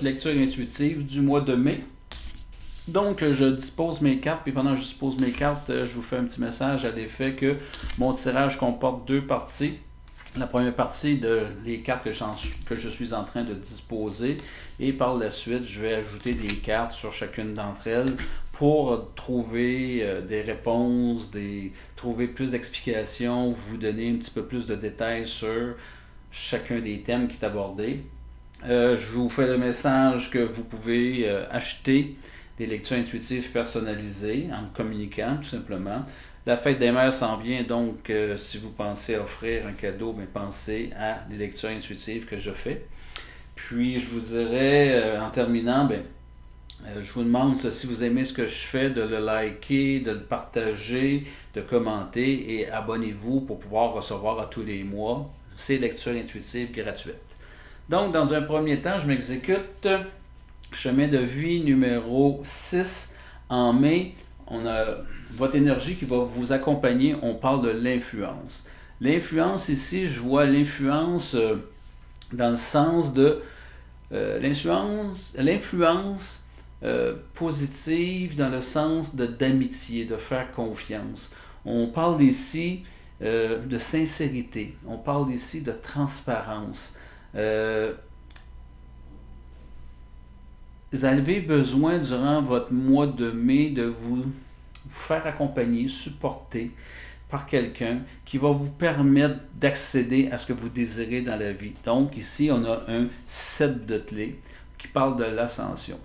votre lecture intuitive du mois de mai. Donc, je dispose mes cartes, puis pendant que je dispose mes cartes, je vous fais un petit message à l'effet que mon tirage comporte deux parties. La première partie de les cartes que je suis en train de disposer, et par la suite, je vais ajouter des cartes sur chacune d'entre elles pour trouver des réponses, trouver plus d'explications, vous donner un petit peu plus de détails sur chacun des thèmes qui est abordé. Je vous fais le message que vous pouvez acheter des lectures intuitives personnalisées en me communiquant tout simplement. La fête des mères s'en vient, donc si vous pensez offrir un cadeau, bien, pensez à les lectures intuitives que je fais. Puis je vous dirais, en terminant, bien, je vous demande, si vous aimez ce que je fais, de le liker, de le partager, de commenter et abonnez-vous pour pouvoir recevoir à tous les mois ces lectures intuitives gratuites. Donc, dans un premier temps, je m'exécute chemin de vie numéro 6 en mai. On a votre énergie qui va vous accompagner. On parle de l'influence. L'influence ici, je vois l'influence dans le sens de l'influence positive dans le sens d'amitié, de faire confiance. On parle ici de sincérité. On parle ici de transparence. Vous avez besoin durant votre mois de mai de vous faire accompagner, supporter par quelqu'un qui va vous permettre d'accéder à ce que vous désirez dans la vie. Donc ici, on a un set de clés qui parle de l'ascension.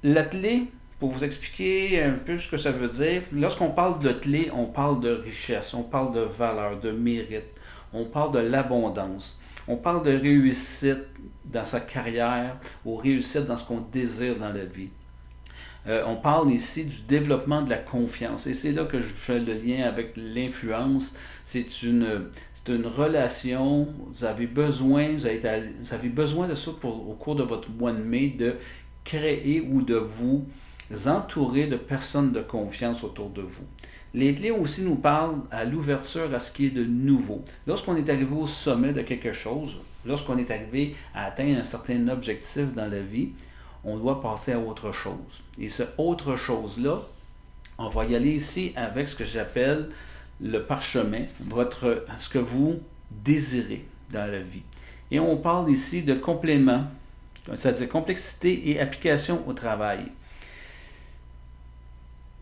La clé, pour vous expliquer un peu ce que ça veut dire, lorsqu'on parle de clé, on parle de richesse, on parle de valeur, de mérite, on parle de l'abondance. On parle de réussite dans sa carrière ou réussite dans ce qu'on désire dans la vie. On parle ici du développement de la confiance. Et c'est là que je fais le lien avec l'influence. C'est une relation, vous avez besoin de ça au cours de votre mois de mai, de créer ou de vous entourer de personnes de confiance autour de vous. Les clés aussi nous parlent à l'ouverture à ce qui est de nouveau. Lorsqu'on est arrivé au sommet de quelque chose, lorsqu'on est arrivé à atteindre un certain objectif dans la vie, on doit passer à autre chose. Et ce autre chose-là, on va y aller ici avec ce que j'appelle le parchemin, ce que vous désirez dans la vie. Et on parle ici de complément, c'est-à-dire complexité et application au travail.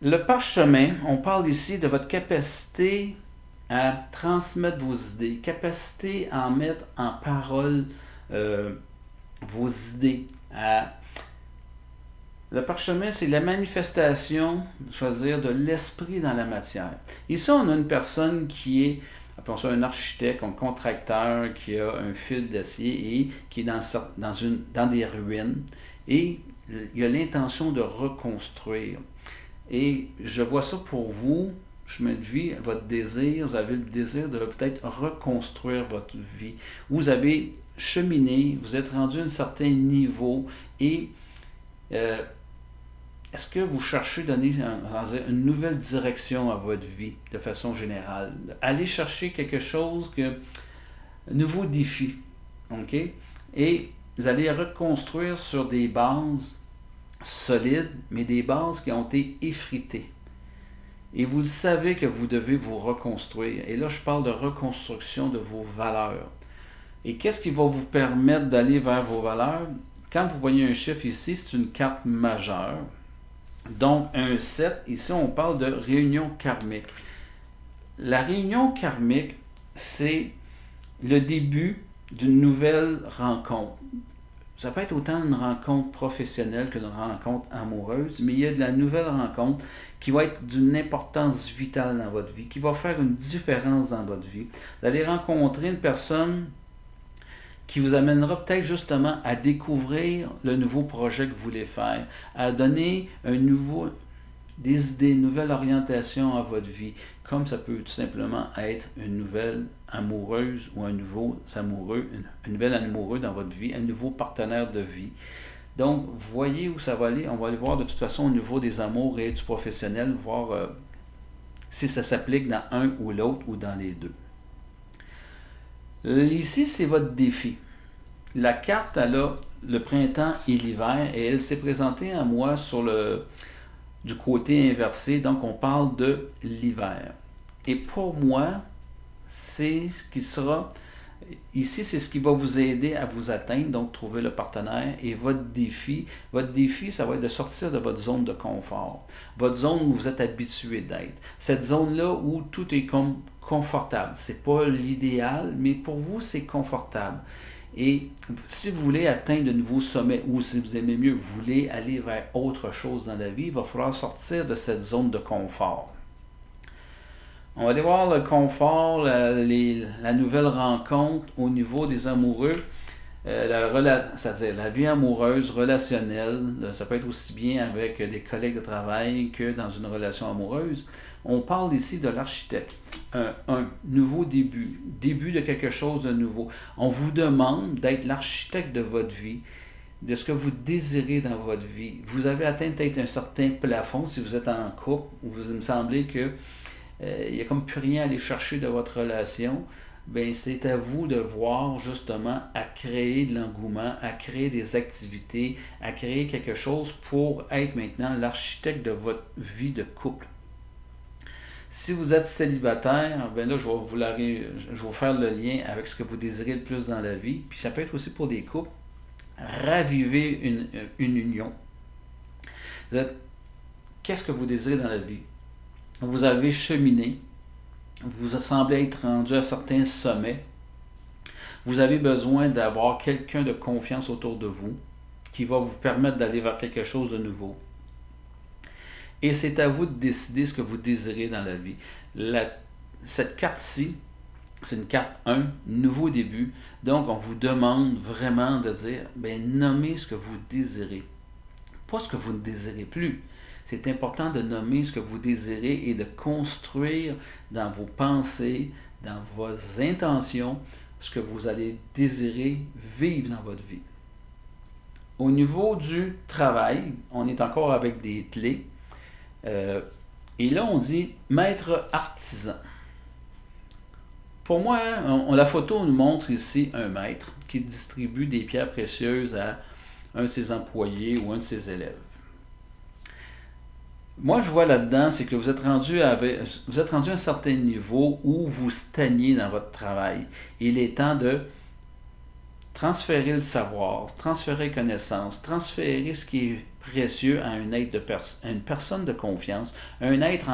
Le parchemin, on parle ici de votre capacité à transmettre vos idées, capacité à en mettre en parole vos idées. Le parchemin, c'est la manifestation, choisir de l'esprit dans la matière. Ici, on a une personne qui est, appelons ça un architecte, un contracteur, qui a un fil d'acier et qui est dans des ruines. Et il a l'intention de reconstruire. Et je vois ça pour vous, chemin de vie, votre désir, vous avez le désir de peut-être reconstruire votre vie. Vous avez cheminé, vous êtes rendu à un certain niveau et est-ce que vous cherchez à donner une nouvelle direction à votre vie de façon générale? Allez chercher quelque chose un nouveau défi, ok? Et vous allez reconstruire sur des bases solides, mais des bases qui ont été effritées. Et vous le savez que vous devez vous reconstruire. Et là, je parle de reconstruction de vos valeurs. Et qu'est-ce qui va vous permettre d'aller vers vos valeurs? Quand vous voyez un chiffre ici, c'est une carte majeure. Donc, un 7, ici, on parle de réunion karmique. La réunion karmique, c'est le début d'une nouvelle rencontre. Ça peut être autant une rencontre professionnelle qu'une rencontre amoureuse, mais il y a de la nouvelle rencontre qui va être d'une importance vitale dans votre vie, qui va faire une différence dans votre vie. Vous allez rencontrer une personne qui vous amènera peut-être justement à découvrir le nouveau projet que vous voulez faire, à donner des idées, une nouvelle orientation à votre vie, comme ça peut tout simplement être une nouvelle amoureuse ou un nouveau amoureux, une nouvelle amoureux dans votre vie, un nouveau partenaire de vie. Donc, vous voyez où ça va aller. On va aller voir de toute façon au niveau des amours et du professionnel, voir si ça s'applique dans un ou l'autre ou dans les deux. Ici, c'est votre défi. la carte, elle a le printemps et l'hiver, et elle s'est présentée à moi du côté inversé, donc on parle de l'hiver. Et pour moi, c'est ce qui sera, ici c'est ce qui va vous aider à vous atteindre, donc trouver le partenaire, et votre défi, ça va être de sortir de votre zone de confort, votre zone où vous êtes habitué d'être, cette zone-là où tout est comme confortable. C'est pas l'idéal, mais pour vous, c'est confortable. Et si vous voulez atteindre de nouveaux sommets, ou si vous aimez mieux, vous voulez aller vers autre chose dans la vie, il va falloir sortir de cette zone de confort. On va aller voir le confort, la nouvelle rencontre au niveau des amoureux, c'est-à-dire la vie amoureuse, relationnelle. Ça peut être aussi bien avec des collègues de travail que dans une relation amoureuse. On parle ici de l'architecte, un nouveau début de quelque chose de nouveau. On vous demande d'être l'architecte de votre vie, de ce que vous désirez dans votre vie. Vous avez atteint peut-être un certain plafond si vous êtes en couple, où vous me semblez que il n'y a comme plus rien à aller chercher de votre relation. Ben, c'est à vous de voir justement à créer de l'engouement, à créer des activités, à créer quelque chose pour être maintenant l'architecte de votre vie de couple. Si vous êtes célibataire, ben là, je vais vous faire le lien avec ce que vous désirez le plus dans la vie. Puis ça peut être aussi pour des couples. Raviver une union. Qu'est-ce que vous désirez dans la vie? Vous avez cheminé, vous semblez être rendu à certains sommets, vous avez besoin d'avoir quelqu'un de confiance autour de vous qui va vous permettre d'aller vers quelque chose de nouveau. Et c'est à vous de décider ce que vous désirez dans la vie. Cette carte-ci, c'est une carte 1, nouveau début. Donc, on vous demande vraiment de dire, nommez ce que vous désirez. Pas ce que vous ne désirez plus. C'est important de nommer ce que vous désirez et de construire dans vos pensées, dans vos intentions, ce que vous allez désirer vivre dans votre vie. Au niveau du travail, on est encore avec des clés. Et là, on dit maître artisan. Pour moi, la photo nous montre ici un maître qui distribue des pierres précieuses à un de ses employés ou un de ses élèves. Moi, je vois là-dedans, c'est que vous êtes rendu à un certain niveau où vous stagnez dans votre travail. Il est temps de transférer le savoir, transférer les connaissances, transférer ce qui est précieux à une personne de confiance, un être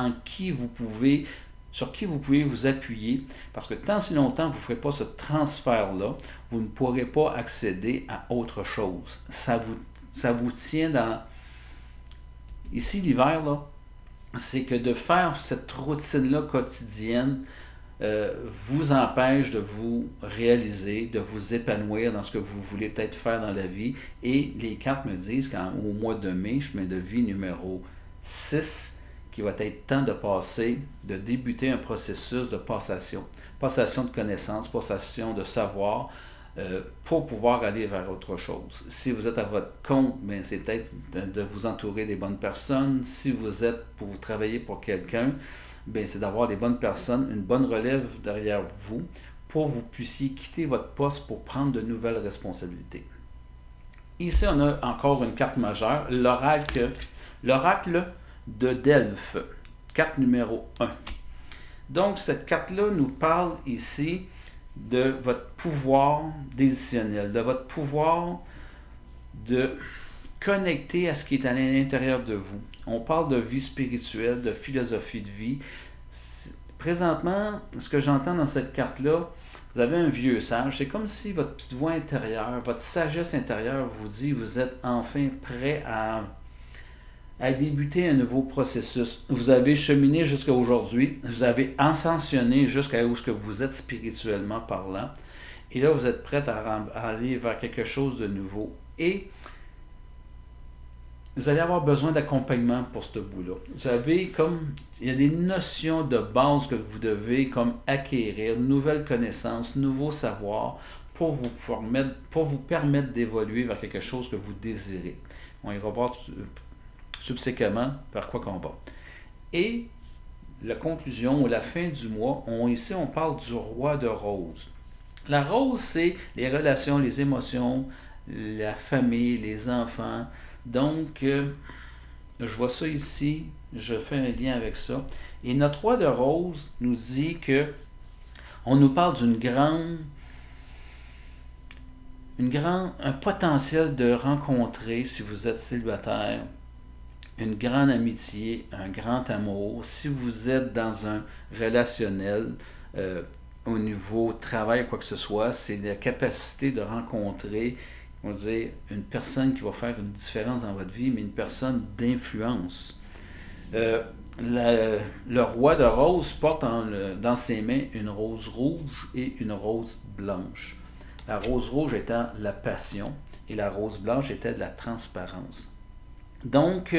sur qui vous pouvez vous appuyer, parce que tant si longtemps vous ne ferez pas ce transfert-là, vous ne pourrez pas accéder à autre chose. Ça vous tient dans... Ici, l'hiver, là, c'est que de faire cette routine-là quotidienne vous empêche de vous réaliser, de vous épanouir dans ce que vous voulez peut-être faire dans la vie. Et les cartes me disent qu'au mois de mai, chemin de vie numéro 6, qu'il va être temps de débuter un processus de passation de connaissances, passation de savoir, pour pouvoir aller vers autre chose. Si vous êtes à votre compte, c'est peut-être de vous entourer des bonnes personnes. Si vous êtes pour vous travailler pour quelqu'un, c'est d'avoir des bonnes personnes, une bonne relève derrière vous pour que vous puissiez quitter votre poste pour prendre de nouvelles responsabilités. Ici, on a encore une carte majeure, l'oracle de Delphes, carte numéro 1. Donc, cette carte-là nous parle ici de votre pouvoir décisionnel, de votre pouvoir de connecter à ce qui est à l'intérieur de vous. On parle de vie spirituelle, de philosophie de vie. Présentement, ce que j'entends dans cette carte-là, vous avez un vieux sage. C'est comme si votre petite voix intérieure, votre sagesse intérieure vous dit vous êtes enfin prêt à débuter un nouveau processus. Vous avez cheminé jusqu'à aujourd'hui, vous avez ascensionné jusqu'à où vous êtes spirituellement parlant, et là vous êtes prêt à aller vers quelque chose de nouveau. Et vous allez avoir besoin d'accompagnement pour ce bout-là. Il y a des notions de base que vous devez acquérir, nouvelles connaissances, nouveaux savoirs, pour vous permettre d'évoluer vers quelque chose que vous désirez. On ira voir subséquemment vers quoi qu'on va. Et la conclusion ou la fin du mois, ici on parle du roi de rose. La rose, c'est les relations, les émotions, la famille, les enfants. Donc, je vois ça ici, je fais un lien avec ça. Et notre roi de rose nous dit que on nous parle un potentiel de rencontrer, si vous êtes célibataire, une grande amitié, un grand amour. Si vous êtes dans un relationnel, au niveau travail, quoi que ce soit, c'est la capacité de rencontrer, on va dire, une personne qui va faire une différence dans votre vie, mais une personne d'influence. Le roi de rose porte dans ses mains une rose rouge et une rose blanche. La rose rouge étant la passion et la rose blanche était de la transparence. Donc,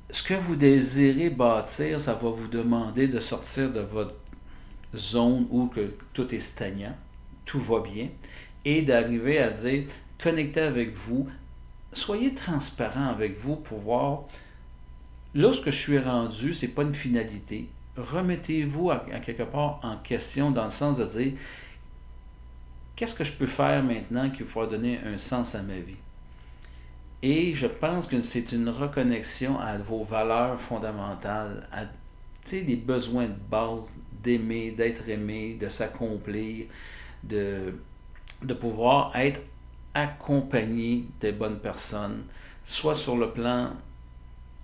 ce que vous désirez bâtir, ça va vous demander de sortir de votre zone où que tout est stagnant, tout va bien, et d'arriver à dire, connectez avec vous, soyez transparent avec vous pour voir, là, ce que je suis rendu, c'est pas une finalité. Remettez-vous à quelque part en question dans le sens de dire, qu'est-ce que je peux faire maintenant qui va donner un sens à ma vie? Et je pense que c'est une reconnexion à vos valeurs fondamentales, à les besoins de base, d'aimer, d'être aimé, de s'accomplir, de, de pouvoir être accompagné des bonnes personnes, soit sur le plan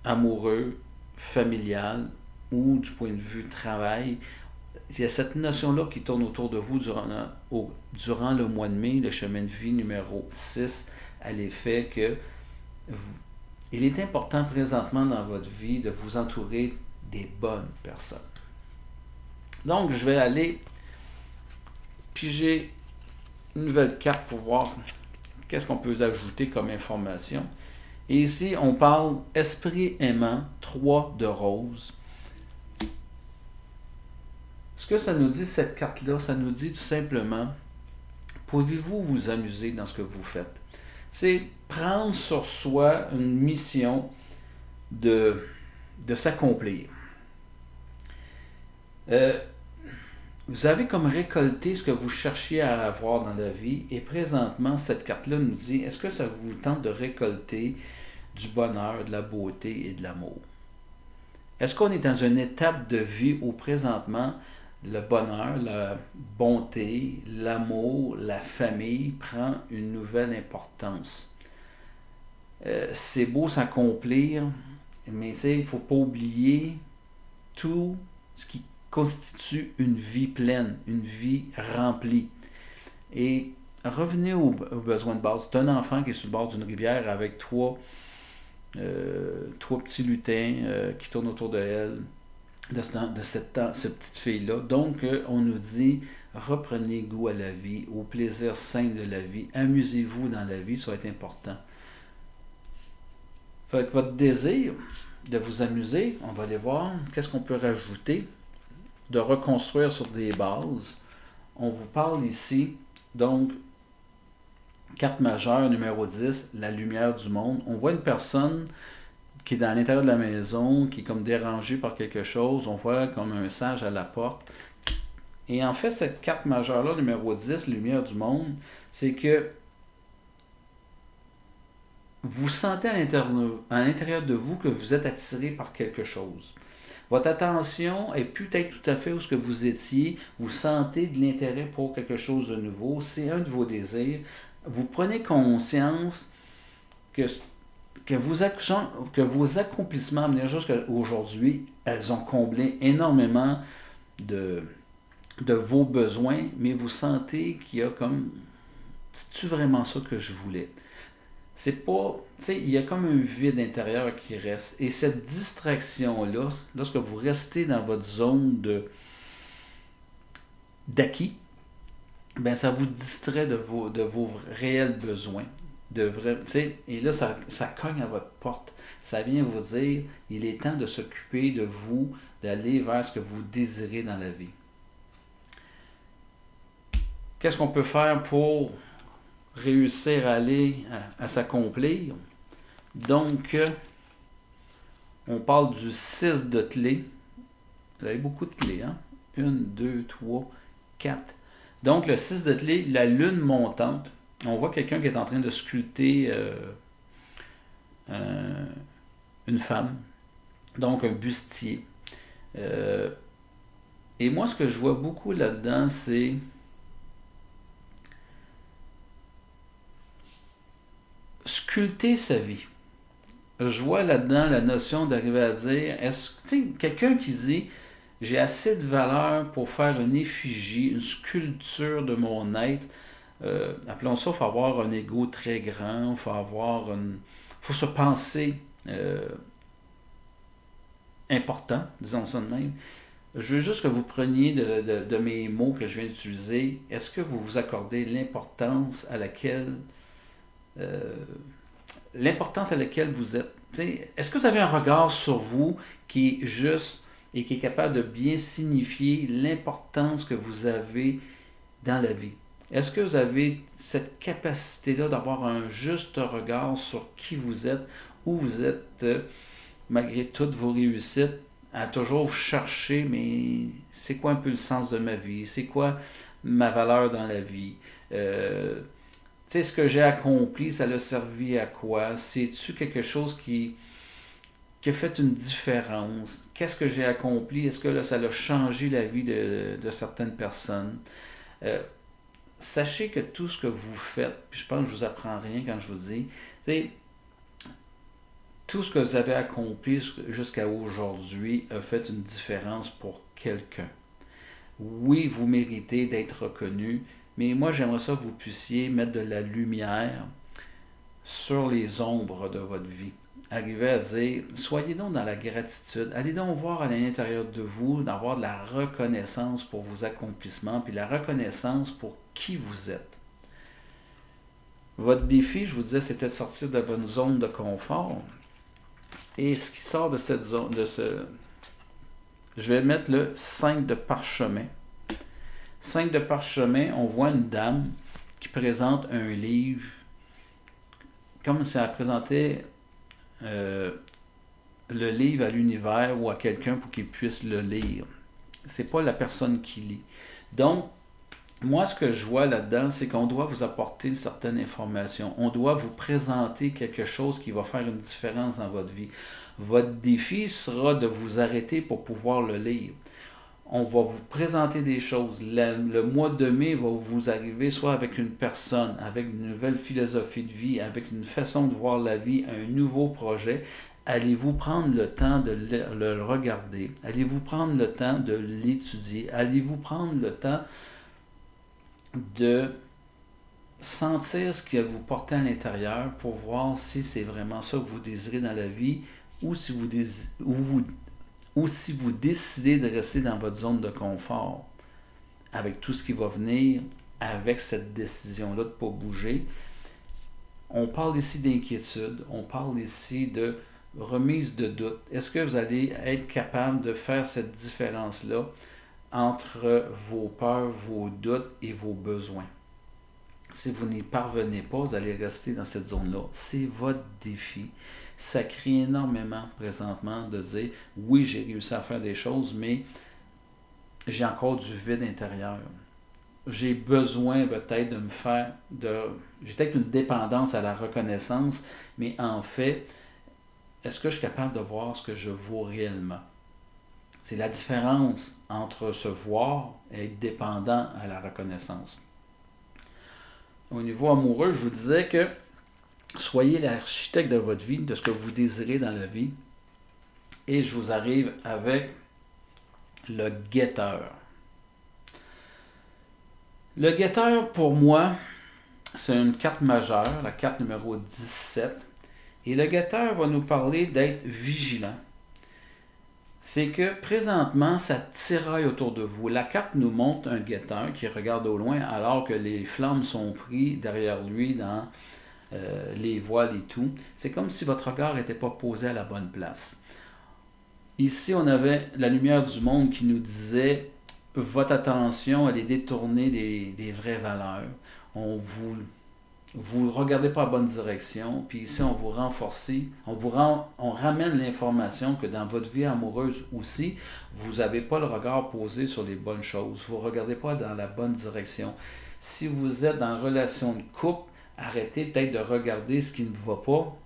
amoureux, familial ou du point de vue travail. Il y a cette notion-là qui tourne autour de vous durant le mois de mai, le chemin de vie numéro 6, à l'effet que il est important présentement dans votre vie de vous entourer des bonnes personnes. Donc, je vais aller piger une nouvelle carte pour voir qu'est-ce qu'on peut ajouter comme information. Et ici, on parle esprit aimant, 3 de rose. Ce que ça nous dit, cette carte-là, ça nous dit tout simplement, pouvez-vous vous amuser dans ce que vous faites? C'est prendre sur soi une mission de s'accomplir. Vous avez comme récolté ce que vous cherchiez à avoir dans la vie et présentement, cette carte-là nous dit, est-ce que ça vous tente de récolter du bonheur, de la beauté et de l'amour? Est-ce qu'on est dans une étape de vie où présentement, le bonheur, la bonté, l'amour, la famille prend une nouvelle importance? C'est beau s'accomplir, mais il ne faut pas oublier tout ce qui constitue une vie pleine, une vie remplie. Et revenez aux besoins de base. C'est un enfant qui est sur le bord d'une rivière avec trois petits lutins qui tournent autour de elle, de cette petite fille-là. Donc, on nous dit, reprenez goût à la vie, au plaisir simple de la vie, amusez-vous dans la vie, ça va être important. Fait que votre désir de vous amuser, on va aller voir, qu'est-ce qu'on peut rajouter, de reconstruire sur des bases. On vous parle ici, donc, carte majeure numéro 10, la lumière du monde. On voit une personne qui est dans l'intérieur de la maison, qui est comme dérangée par quelque chose. On voit comme un sage à la porte. Et en fait, cette carte majeure-là, numéro 10, lumière du monde, c'est que vous sentez à l'intérieur de vous que vous êtes attiré par quelque chose. Votre attention est peut-être tout à fait où ce que vous étiez. Vous sentez de l'intérêt pour quelque chose de nouveau. C'est un de vos désirs. Vous prenez conscience que vos accomplissements à venir jusqu'à aujourd'hui, elles ont comblé énormément de vos besoins, mais vous sentez qu'il y a comme, c'est-tu vraiment ça que je voulais? C'est pas, tu sais, il y a comme un vide intérieur qui reste. Et cette distraction-là, lorsque vous restez dans votre zone d'acquis, ben ça vous distrait de vos réels besoins. Et là, ça cogne à votre porte. Ça vient vous dire, il est temps de s'occuper de vous, d'aller vers ce que vous désirez dans la vie. Qu'est-ce qu'on peut faire pour réussir à aller à s'accomplir? Donc, on parle du 6 de clés. Vous avez beaucoup de clés, hein? 1, 2, 3, 4. Donc, le 6 de clé, la lune montante. On voit quelqu'un qui est en train de sculpter une femme, donc un bustier. Et moi, ce que je vois beaucoup là-dedans, c'est sculpter sa vie. Je vois là-dedans la notion d'arriver à dire, quelqu'un qui dit, j'ai assez de valeur pour faire une effigie, une sculpture de mon être. Appelons ça, il faut avoir un ego très grand, il faut se penser important, disons ça de même. Je veux juste que vous preniez de mes mots que je viens d'utiliser. Est-ce que vous vous accordez l'importance à laquelle vous êtes? Est-ce que vous avez un regard sur vous qui est juste et qui est capable de bien signifier l'importance que vous avez dans la vie? Est-ce que vous avez cette capacité-là d'avoir un juste regard sur qui vous êtes, où vous êtes, malgré toutes vos réussites, à toujours chercher, mais c'est quoi un peu le sens de ma vie? C'est quoi ma valeur dans la vie? Ce que j'ai accompli, ça l'a servi à quoi? C'est-tu quelque chose qui a fait une différence? Qu'est-ce que j'ai accompli? Est-ce que là, ça a changé la vie de certaines personnes? Sachez que tout ce que vous faites, puis je pense que je vous apprends rien quand je vous dis, tout ce que vous avez accompli jusqu'à aujourd'hui a fait une différence pour quelqu'un. Oui, vous méritez d'être reconnu, mais moi j'aimerais ça que vous puissiez mettre de la lumière sur les ombres de votre vie. Arrivez à dire, soyez donc dans la gratitude, allez donc voir à l'intérieur de vous, d'avoir de la reconnaissance pour vos accomplissements, puis la reconnaissance pour qui vous êtes. Votre défi, je vous disais, c'était de sortir de votre zone de confort. Et ce qui sort de cette zone, je vais mettre le 5 de parchemin. 5 de parchemin, on voit une dame qui présente un livre, comme si elle présentait le livre à l'univers ou à quelqu'un pour qu'il puisse le lire. C'est pas la personne qui lit. Donc, moi, ce que je vois là-dedans, c'est qu'on doit vous apporter certaines informations. On doit vous présenter quelque chose qui va faire une différence dans votre vie. Votre défi sera de vous arrêter pour pouvoir le lire. On va vous présenter des choses. Le mois de mai va vous arriver soit avec une personne, avec une nouvelle philosophie de vie, avec une façon de voir la vie, un nouveau projet. Allez-vous prendre le temps de le regarder? Allez-vous prendre le temps de l'étudier? Allez-vous prendre le temps de sentir ce que vous portez à l'intérieur pour voir si c'est vraiment ça que vous désirez dans la vie ou si vous décidez de rester dans votre zone de confort avec tout ce qui va venir avec cette décision-là de ne pas bouger. On parle ici d'inquiétude, on parle ici de remise de doute. Est-ce que vous allez être capable de faire cette différence-là entre vos peurs, vos doutes et vos besoins? Si vous n'y parvenez pas, vous allez rester dans cette zone-là. C'est votre défi. Ça crie énormément présentement de dire, oui, j'ai réussi à faire des choses, mais j'ai encore du vide intérieur. J'ai besoin peut-être de me faire, j'ai peut-être une dépendance à la reconnaissance, mais en fait, est-ce que je suis capable de voir ce que je vaux réellement? C'est la différence entre se voir et être dépendant à la reconnaissance. Au niveau amoureux, je vous disais que soyez l'architecte de votre vie, de ce que vous désirez dans la vie. Et je vous arrive avec le guetteur. Le guetteur, pour moi, c'est une carte majeure, la carte numéro 17. Et le guetteur va nous parler d'être vigilant. C'est que présentement, ça tiraille autour de vous. La carte nous montre un guetteur qui regarde au loin alors que les flammes sont prises derrière lui dans les voiles et tout. C'est comme si votre regard n'était pas posé à la bonne place. Ici, on avait la lumière du monde qui nous disait votre attention, elle est détournée des vraies valeurs. On vous vous ne regardez pas la bonne direction, puis ici on vous renforce, on ramène l'information que dans votre vie amoureuse aussi, vous n'avez pas le regard posé sur les bonnes choses, vous ne regardez pas dans la bonne direction. Si vous êtes en relation de couple, arrêtez peut-être de regarder ce qui ne va pas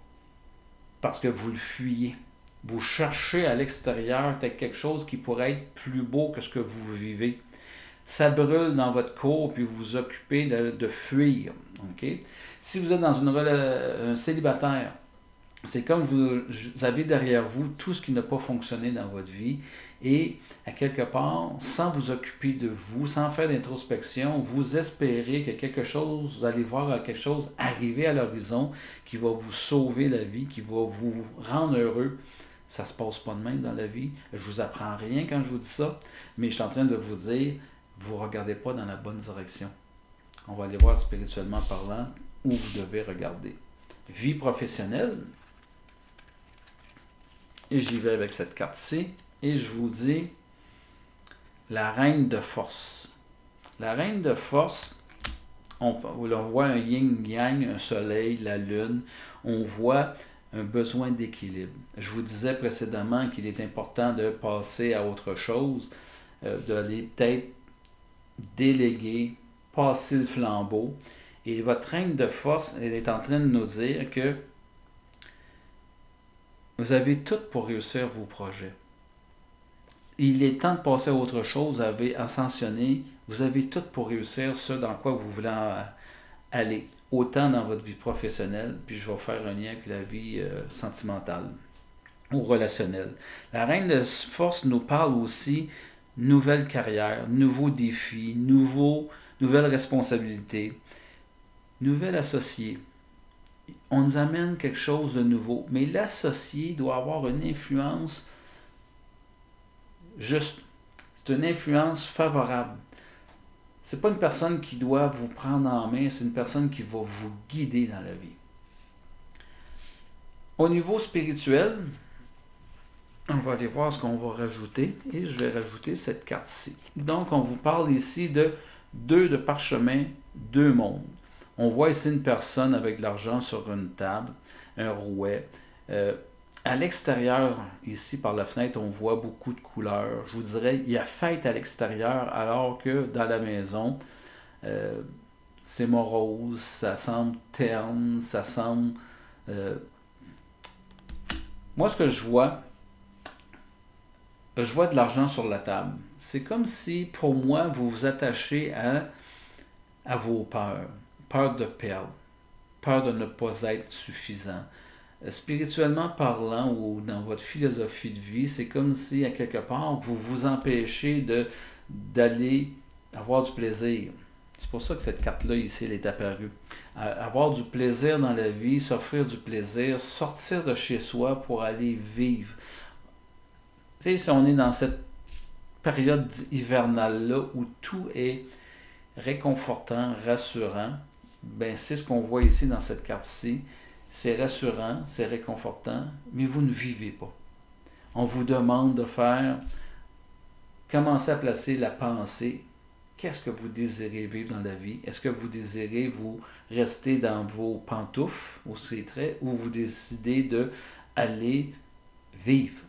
parce que vous le fuyez. Vous cherchez à l'extérieur peut-être quelque chose qui pourrait être plus beau que ce que vous vivez. Ça brûle dans votre cour, puis vous vous occupez de fuir. Okay? Si vous êtes dans un célibataire, c'est comme vous avez derrière vous tout ce qui n'a pas fonctionné dans votre vie et à quelque part, sans vous occuper de vous, sans faire d'introspection, vous espérez que quelque chose, vous allez voir quelque chose arriver à l'horizon qui va vous sauver la vie, qui va vous rendre heureux. Ça ne se passe pas de même dans la vie. Je ne vous apprends rien quand je vous dis ça, mais je suis en train de vous dire, vous ne regardez pas dans la bonne direction. On va aller voir spirituellement parlant où vous devez regarder. Vie professionnelle. Et j'y vais avec cette carte-ci. Et je vous dis la reine de force. La reine de force, on voit un yin-yang, un soleil, la lune. On voit un besoin d'équilibre. Je vous disais précédemment qu'il est important de passer à autre chose, d'aller peut-être déléguer, passer le flambeau. Et votre reine de force, elle est en train de nous dire que vous avez tout pour réussir vos projets. Il est temps de passer à autre chose, vous avez ascensionné, vous avez tout pour réussir ce dans quoi vous voulez aller, autant dans votre vie professionnelle, puis je vais faire un lien avec la vie sentimentale ou relationnelle. La reine de force nous parle aussi nouvelle carrière, nouveaux défis, nouvelles responsabilités, nouvel associé. On nous amène quelque chose de nouveau, mais l'associé doit avoir une influence juste. C'est une influence favorable. C'est pas une personne qui doit vous prendre en main, c'est une personne qui va vous guider dans la vie. Au niveau spirituel, on va aller voir ce qu'on va rajouter et je vais rajouter cette carte-ci. Donc, on vous parle ici de 2 de parchemin, 2 mondes. On voit ici une personne avec de l'argent sur une table, un rouet. À l'extérieur, ici par la fenêtre, on voit beaucoup de couleurs. Je vous dirais, il y a fête à l'extérieur, alors que dans la maison, c'est morose, ça semble terne, ça semble... Moi, ce que je vois de l'argent sur la table. C'est comme si, pour moi, vous vous attachez à vos peurs. Peur de perdre, peur de ne pas être suffisant. Spirituellement parlant ou dans votre philosophie de vie, c'est comme si, à quelque part, vous vous empêchez d'aller avoir du plaisir. C'est pour ça que cette carte-là, ici, elle est apparue. Avoir du plaisir dans la vie, s'offrir du plaisir, sortir de chez soi pour aller vivre. Tu sais, si on est dans cette période hivernale-là où tout est réconfortant, rassurant, ben c'est ce qu'on voit ici dans cette carte-ci. C'est rassurant, c'est réconfortant, mais vous ne vivez pas. On vous demande de commencer à placer la pensée. Qu'est-ce que vous désirez vivre dans la vie? Est-ce que vous désirez vous rester dans vos pantoufles, au traits, ou vous décidez d'aller vivre?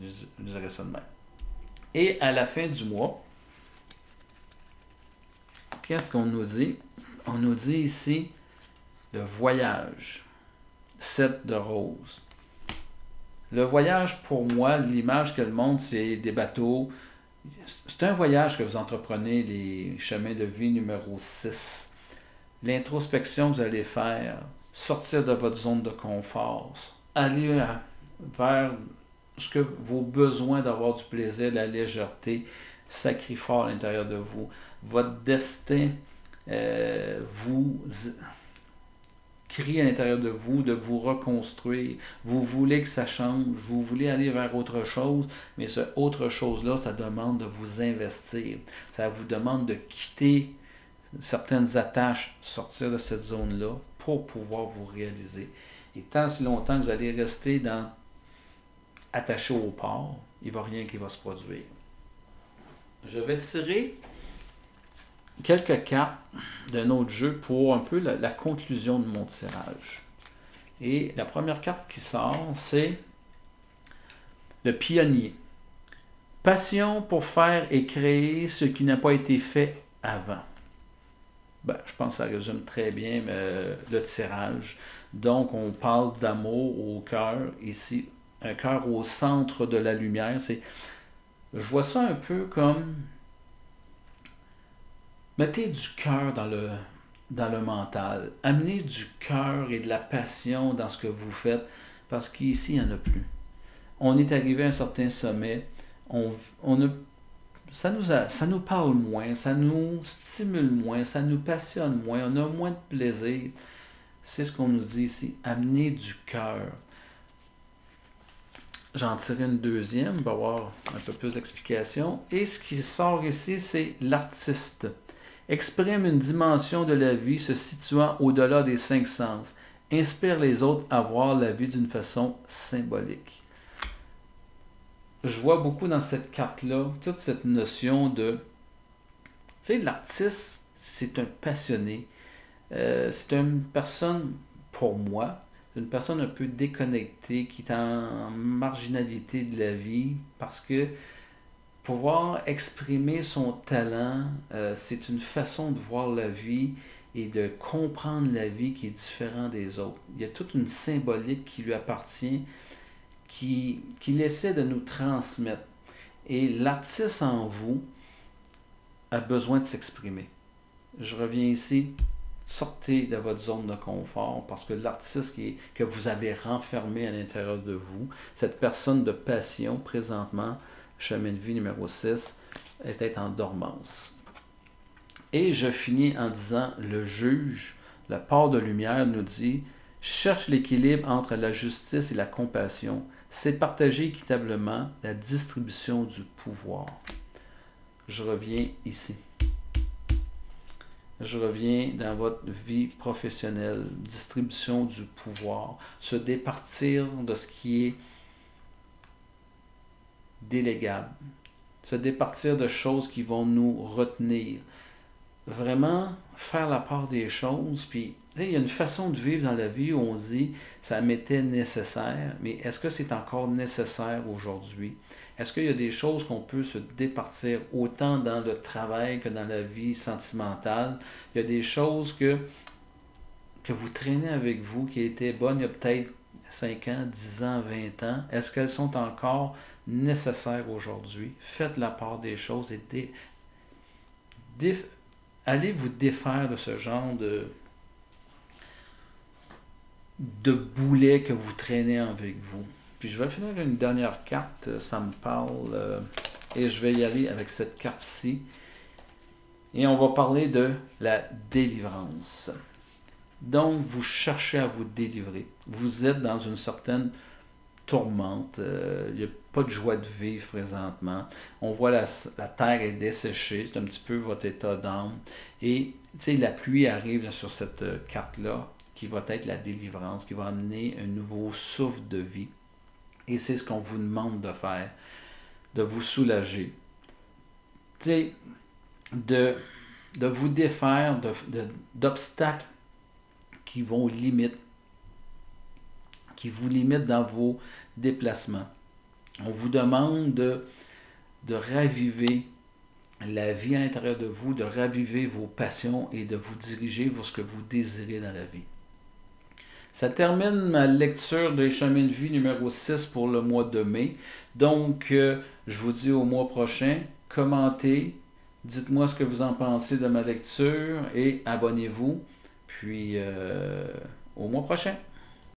Je dirais ça de même. Et à la fin du mois, qu'est-ce qu'on nous dit? On nous dit ici le voyage. 7 de rose. Le voyage, pour moi, l'image qu'elle montre, c'est des bateaux. C'est un voyage que vous entreprenez, les chemins de vie numéro 6. L'introspection que vous allez faire, sortir de votre zone de confort, aller vers vos besoins d'avoir du plaisir, de la légèreté, sacré fort à l'intérieur de vous. Votre destin vous crie à l'intérieur de vous, de vous reconstruire. Vous voulez que ça change, vous voulez aller vers autre chose, mais ce autre chose-là, ça demande de vous investir. Ça vous demande de quitter certaines attaches, sortir de cette zone-là pour pouvoir vous réaliser. Et tant si longtemps que vous allez rester attaché au port, il n'y va rien qui va se produire. Je vais tirer quelques cartes d'un autre jeu pour un peu la conclusion de mon tirage. Et la première carte qui sort, c'est le pionnier. Passion pour faire et créer ce qui n'a pas été fait avant. Ben, je pense que ça résume très bien le tirage. Donc, on parle d'amour au cœur ici. Un cœur au centre de la lumière. Je vois ça un peu comme mettez du cœur dans le mental. Amenez du cœur et de la passion dans ce que vous faites, parce qu'ici, il n'y en a plus. On est arrivé à un certain sommet. Ça nous parle moins, ça nous stimule moins, ça nous passionne moins, on a moins de plaisir. C'est ce qu'on nous dit ici. Amenez du cœur. J'en tire une deuxième, on va avoir un peu plus d'explications. Et ce qui sort ici, c'est l'artiste. Exprime une dimension de la vie se situant au-delà des 5 sens. Inspire les autres à voir la vie d'une façon symbolique. Je vois beaucoup dans cette carte-là, toute cette notion de... Tu sais, l'artiste, c'est un passionné. C'est une personne, pour moi, une personne un peu déconnectée, qui est en marginalité de la vie, parce que pouvoir exprimer son talent, c'est une façon de voir la vie et de comprendre la vie qui est différente des autres. Il y a toute une symbolique qui lui appartient, qu'il essaie de nous transmettre. Et l'artiste en vous a besoin de s'exprimer. Je reviens ici, sortez de votre zone de confort, parce que l'artiste que vous avez renfermé à l'intérieur de vous, cette personne de passion, présentement, chemin de vie numéro 6, est en dormance. Et je finis en disant, le juge, la part de lumière nous dit, cherche l'équilibre entre la justice et la compassion. C'est partager équitablement la distribution du pouvoir. Je reviens ici. Je reviens dans votre vie professionnelle, distribution du pouvoir, se départir de ce qui est délégable, se départir de choses qui vont nous retenir. Vraiment faire la part des choses, puis il y a une façon de vivre dans la vie où on dit ça m'était nécessaire, mais est-ce que c'est encore nécessaire aujourd'hui? Est-ce qu'il y a des choses qu'on peut se départir autant dans le travail que dans la vie sentimentale? Il y a des choses que vous traînez avec vous qui étaient bonnes il y a peut-être 5 ans, 10 ans, 20 ans. Est-ce qu'elles sont encore nécessaires aujourd'hui? Faites la part des choses et allez vous défaire de ce genre de boulet que vous traînez avec vous. Puis je vais finir une dernière carte, ça me parle, et je vais y aller avec cette carte-ci. Et on va parler de la délivrance. Donc, vous cherchez à vous délivrer. Vous êtes dans une certaine tourmente. Il n'y a pas de joie de vivre présentement. On voit la terre est desséchée. C'est un petit peu votre état d'âme. Et, tu sais, la pluie arrive sur cette carte-là, qui va être la délivrance, qui va amener un nouveau souffle de vie. Et c'est ce qu'on vous demande de faire, de vous soulager. Tu sais, de vous défaire d'obstacles qui vous limitent dans vos déplacements. On vous demande de raviver la vie à l'intérieur de vous, de raviver vos passions et de vous diriger vers ce que vous désirez dans la vie. Ça termine ma lecture des chemins de vie numéro 6 pour le mois de mai. Donc, je vous dis au mois prochain, commentez, dites-moi ce que vous en pensez de ma lecture et abonnez-vous. Puis, au mois prochain.